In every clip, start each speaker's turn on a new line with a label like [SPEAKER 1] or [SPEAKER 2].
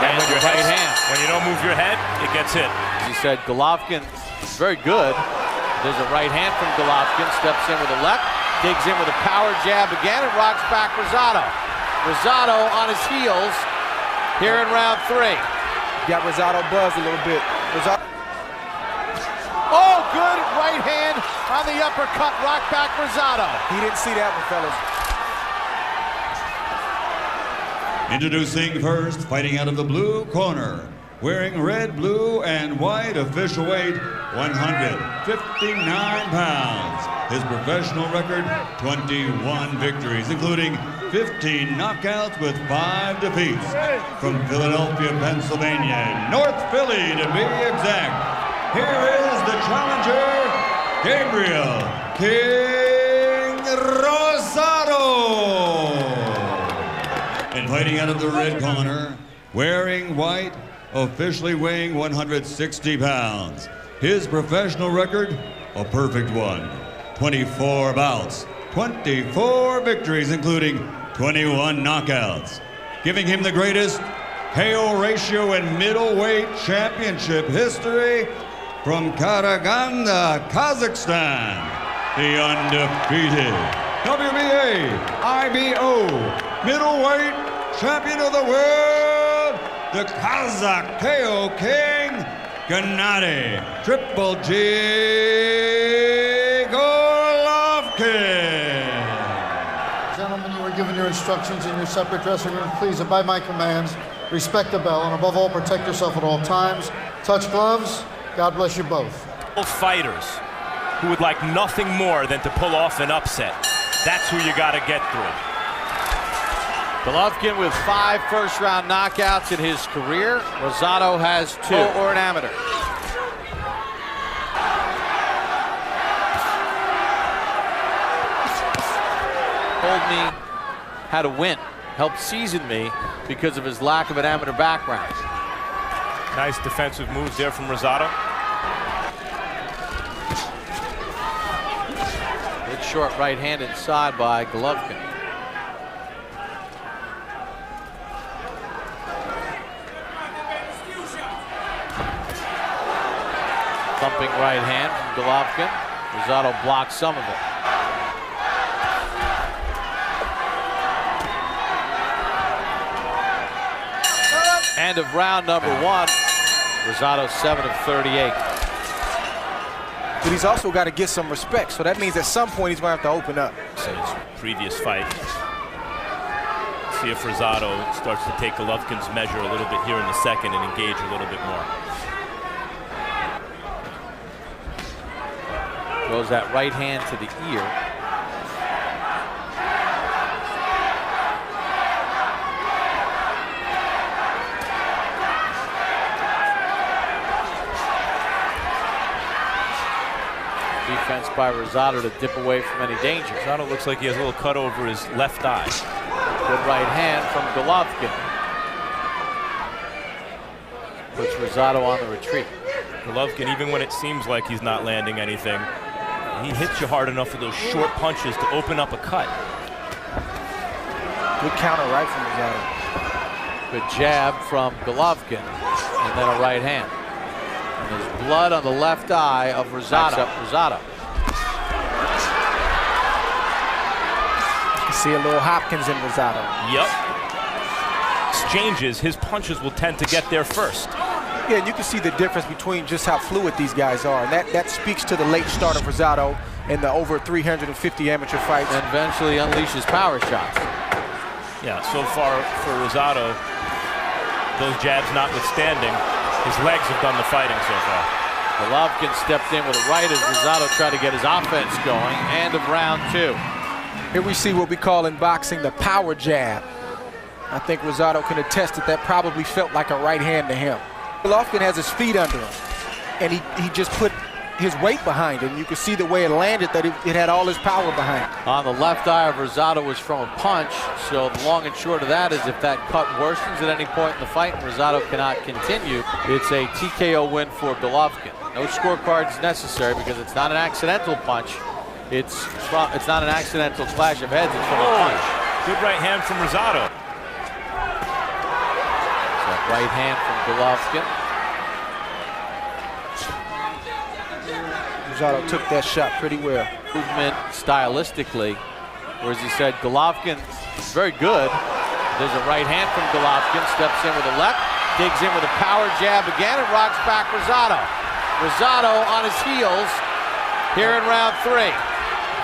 [SPEAKER 1] And when your right hand.
[SPEAKER 2] When you don't move your head, it gets hit.
[SPEAKER 1] As he said, Golovkin is very good. There's a right hand from Golovkin, steps in with a left, digs in with a power jab again, and rocks back Rosado. Rosado on his heels here in round 3.
[SPEAKER 3] Got Rosado buzzed a little bit.
[SPEAKER 1] Oh, good right hand on the uppercut, rock back Rosado.
[SPEAKER 3] He didn't see that one, fellas.
[SPEAKER 4] Introducing first, fighting out of the blue corner, wearing red, blue, and white, official weight 159 pounds. His professional record, 21 victories, including 15 knockouts with 5 defeats. From Philadelphia, Pennsylvania, North Philly to be exact, here is the challenger, Gabriel King Rosado. And fighting out of the red corner, wearing white, officially weighing 160 pounds. His professional record, a perfect one. 24 bouts, 24 victories, including 21 knockouts. Giving him the greatest KO ratio in middleweight championship history from Karaganda, Kazakhstan, the undefeated WBA, IBO, middleweight champion of the world, the Kazakh KO King, Gennady, Triple G Golovkin.
[SPEAKER 5] Gentlemen, you were given your instructions in your separate dressing room. Please abide my commands, respect the bell, and above all, protect yourself at all times. Touch gloves. God bless you both.
[SPEAKER 2] Both fighters who would like nothing more than to pull off an upset. That's who you got to get through.
[SPEAKER 1] Golovkin with 5 first-round knockouts in his career. Rosado has 2, or an amateur. Told me how to win, helped season me because of his lack of an amateur background.
[SPEAKER 2] Nice defensive moves there from Rosado.
[SPEAKER 1] Good short right hand inside by Golovkin. Thumping right hand from Golovkin. Rosado blocks some of it. End of round number 1. Rosado 7 of 38.
[SPEAKER 3] But he's also got to get some respect, so that means at some point he's going to have to open up.
[SPEAKER 2] His previous fight. See if Rosado starts to take Golovkin's measure a little bit here in the second and engage a little bit more.
[SPEAKER 1] Goes that right hand to the ear. Defense by Rosado to dip away from any danger.
[SPEAKER 2] Rosado looks like he has a little cut over his left eye.
[SPEAKER 1] Good right hand from Golovkin. Puts Rosado on the retreat.
[SPEAKER 2] Golovkin, even when it seems like he's not landing anything, he hits you hard enough with those short punches to open up a cut.
[SPEAKER 3] Good counter right from Rosado.
[SPEAKER 1] Good jab from Golovkin, and then a right hand. And there's blood on the left eye of Rosado. Rosado.
[SPEAKER 3] You can see a little Hopkins in Rosado.
[SPEAKER 2] Yep. Exchanges, his punches will tend to get there first.
[SPEAKER 3] Yeah, and you can see the difference between just how fluid these guys are. And that speaks to the late start of Rosado in the over 350 amateur fights.
[SPEAKER 1] And eventually unleashes power shots.
[SPEAKER 2] Yeah, so far for Rosado, those jabs notwithstanding, his legs have done the fighting so far.
[SPEAKER 1] Golovkin stepped in with a right as Rosado tried to get his offense going. End of round 2.
[SPEAKER 3] Here we see what we call in boxing the power jab. I think Rosado can attest that probably felt like a right hand to him. Golovkin has his feet under him, and he just put his weight behind it. And you can see the way it landed, that it had all his power behind it.
[SPEAKER 1] On the left eye of Rosado was from a punch, so the long and short of that is if that cut worsens at any point in the fight and Rosado cannot continue, it's a TKO win for Golovkin. No scorecards necessary because it's not an accidental punch. It's not an accidental clash of heads, it's from a punch.
[SPEAKER 2] Good right hand from Rosado.
[SPEAKER 1] So That right hand from Golovkin.
[SPEAKER 3] Rosado took that shot pretty well.
[SPEAKER 1] Movement stylistically, whereas he said Golovkin is very good. There's a right hand from Golovkin, steps in with a left, digs in with a power jab again, and rocks back Rosado. Rosado on his heels here in round 3.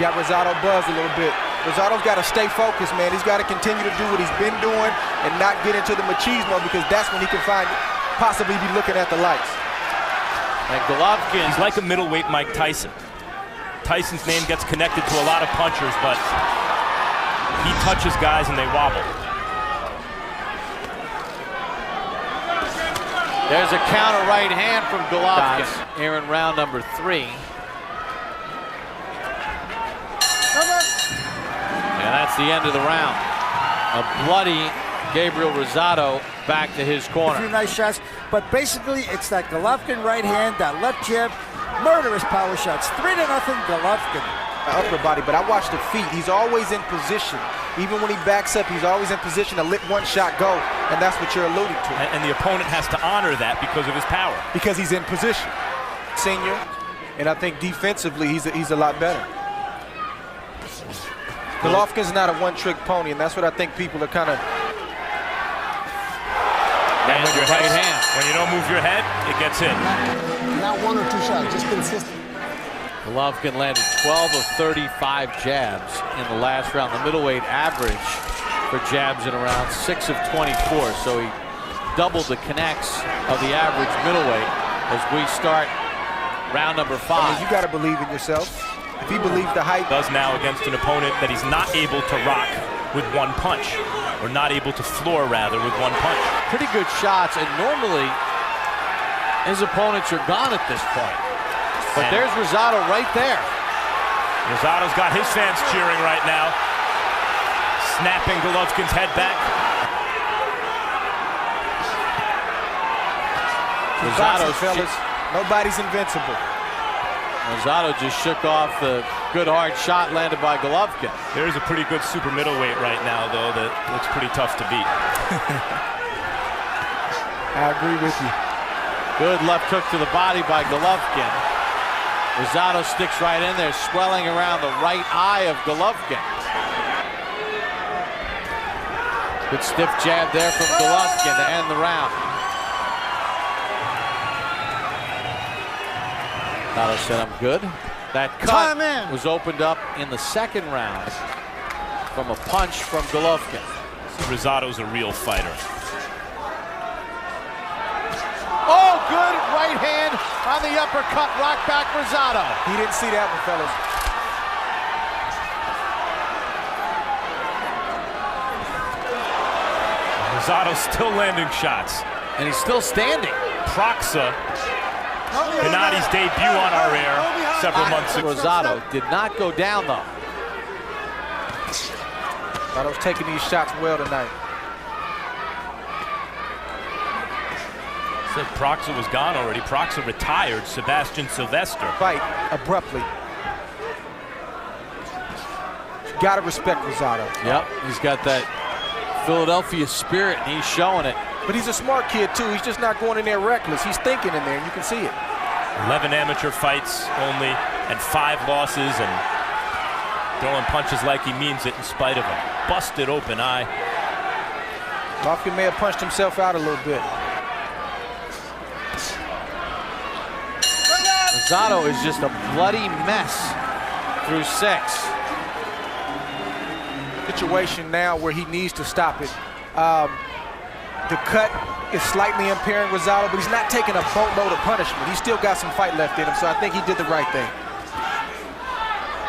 [SPEAKER 3] Got Rosado buzzed a little bit. Rosado's got to stay focused, man. He's got to continue to do what he's been doing and not get into the machismo, because that's when he can possibly be looking at the lights.
[SPEAKER 1] And Golovkin,
[SPEAKER 2] he's like a middleweight Mike Tyson. Tyson's name gets connected to a lot of punchers, but he touches guys and they wobble.
[SPEAKER 1] There's a counter right hand from Golovkin here in round number 3. And that's the end of the round. A bloody Gabriel Rosado back to his corner.
[SPEAKER 6] A few nice shots, but basically it's that Golovkin right hand, that left jab, murderous power shots. 3-0 Golovkin.
[SPEAKER 3] Upper body, but I watch the feet. He's always in position. Even when he backs up, he's always in position to let one shot go, and that's what you're alluding to.
[SPEAKER 2] And the opponent has to honor that because of his power.
[SPEAKER 3] Because he's in position. Senior, and I think defensively he's a lot better. Golovkin's not a one-trick pony, and that's what I think people are kind of...
[SPEAKER 2] And when your right hand, when you don't move your head, it gets hit.
[SPEAKER 7] Not 1 or 2 shots, just consistent.
[SPEAKER 1] Golovkin landed 12 of 35 jabs in the last round. The middleweight average for jabs in a round, 6 of 24. So he doubled the connects of the average middleweight as we start round number 5.
[SPEAKER 3] I mean, you got to believe in yourself. If he believes the hype.
[SPEAKER 2] Does now against an opponent that he's not able to rock with one punch, or not able to floor rather with one punch.
[SPEAKER 1] Pretty good shots, and normally his opponents are gone at this point. But there's Rosado right there.
[SPEAKER 2] Rosado's got his fans cheering right now. Snapping Golovkin's head back.
[SPEAKER 3] Rosado, fellas, nobody's invincible.
[SPEAKER 1] Rosado just shook off the good hard shot landed by Golovkin.
[SPEAKER 2] There's a pretty good super middleweight right now, though, that looks pretty tough to beat.
[SPEAKER 3] I agree with you.
[SPEAKER 1] Good left hook to the body by Golovkin. Rosado sticks right in there, swelling around the right eye of Golovkin. Good stiff jab there from Golovkin to end the round. Rosado said, "I'm good." That cut was opened up in the second round from a punch from Golovkin.
[SPEAKER 2] Rosado's a real fighter.
[SPEAKER 1] Oh, good right hand on the uppercut, rock back Rosado.
[SPEAKER 3] He didn't see that one, fellas.
[SPEAKER 2] Rosado's still landing shots.
[SPEAKER 1] And he's still standing.
[SPEAKER 2] Proxa, Gennady's debut on our air several months ago.
[SPEAKER 1] Rosado did not go down, though.
[SPEAKER 3] Rosado's taking these shots well tonight.
[SPEAKER 2] Said Proxa was gone already. Proxa retired. Sebastian Sylvester.
[SPEAKER 3] Fight abruptly. You gotta respect Rosado.
[SPEAKER 1] Yep, he's got that Philadelphia spirit, and he's showing it.
[SPEAKER 3] But he's a smart kid, too. He's just not going in there reckless. He's thinking in there, and you can see it.
[SPEAKER 2] 11 amateur fights only, and 5 losses, and throwing punches like he means it in spite of a busted open eye.
[SPEAKER 3] Golovkin may have punched himself out a little bit.
[SPEAKER 1] Rosado is just a bloody mess through 6.
[SPEAKER 3] Situation now where he needs to stop it. The cut is slightly impairing Rosado, but he's not taking a boatload of punishment. He's still got some fight left in him, so I think he did the right thing.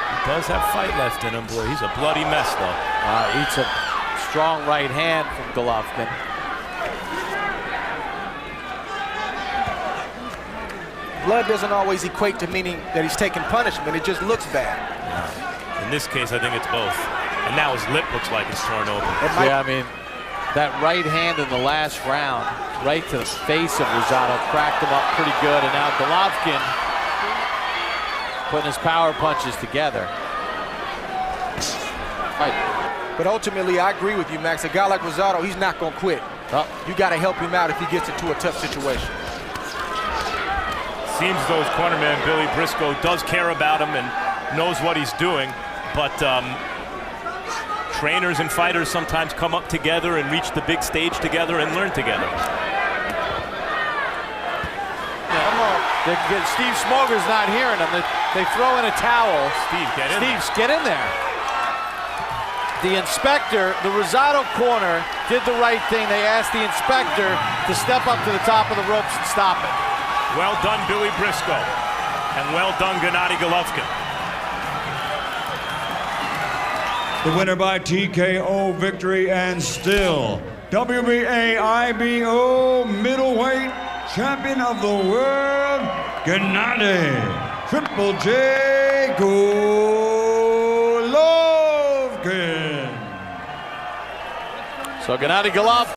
[SPEAKER 2] He does have fight left in him, boy. He's a bloody mess, though.
[SPEAKER 1] Eats a strong right hand from Golovkin.
[SPEAKER 3] Blood doesn't always equate to meaning that he's taking punishment. It just looks bad.
[SPEAKER 2] In this case, I think it's both. And now his lip looks like it's torn open.
[SPEAKER 1] Yeah, I mean, that right hand in the last round, right to the face of Rosado, cracked him up pretty good. And now Golovkin putting his power punches together. Right.
[SPEAKER 3] But ultimately, I agree with you, Max. A guy like Rosado, he's not going to quit. You got to help him out if he gets into a tough situation.
[SPEAKER 2] Seems though his cornerman, Billy Briscoe, does care about him and knows what he's doing. But trainers and fighters sometimes come up together and reach the big stage together and learn together.
[SPEAKER 1] Steve Smoger's not hearing them. They throw in a towel.
[SPEAKER 2] Steve, get in.
[SPEAKER 1] Get in there. The inspector, the Rosado corner, did the right thing. They asked the inspector to step up to the top of the ropes and stop it.
[SPEAKER 2] Well done, Billy Briscoe. And well done, Gennady Golovkin.
[SPEAKER 4] The winner by TKO victory and still WBA IBO middleweight champion of the world, Gennady Triple J Golovkin.
[SPEAKER 1] So Gennady Golovkin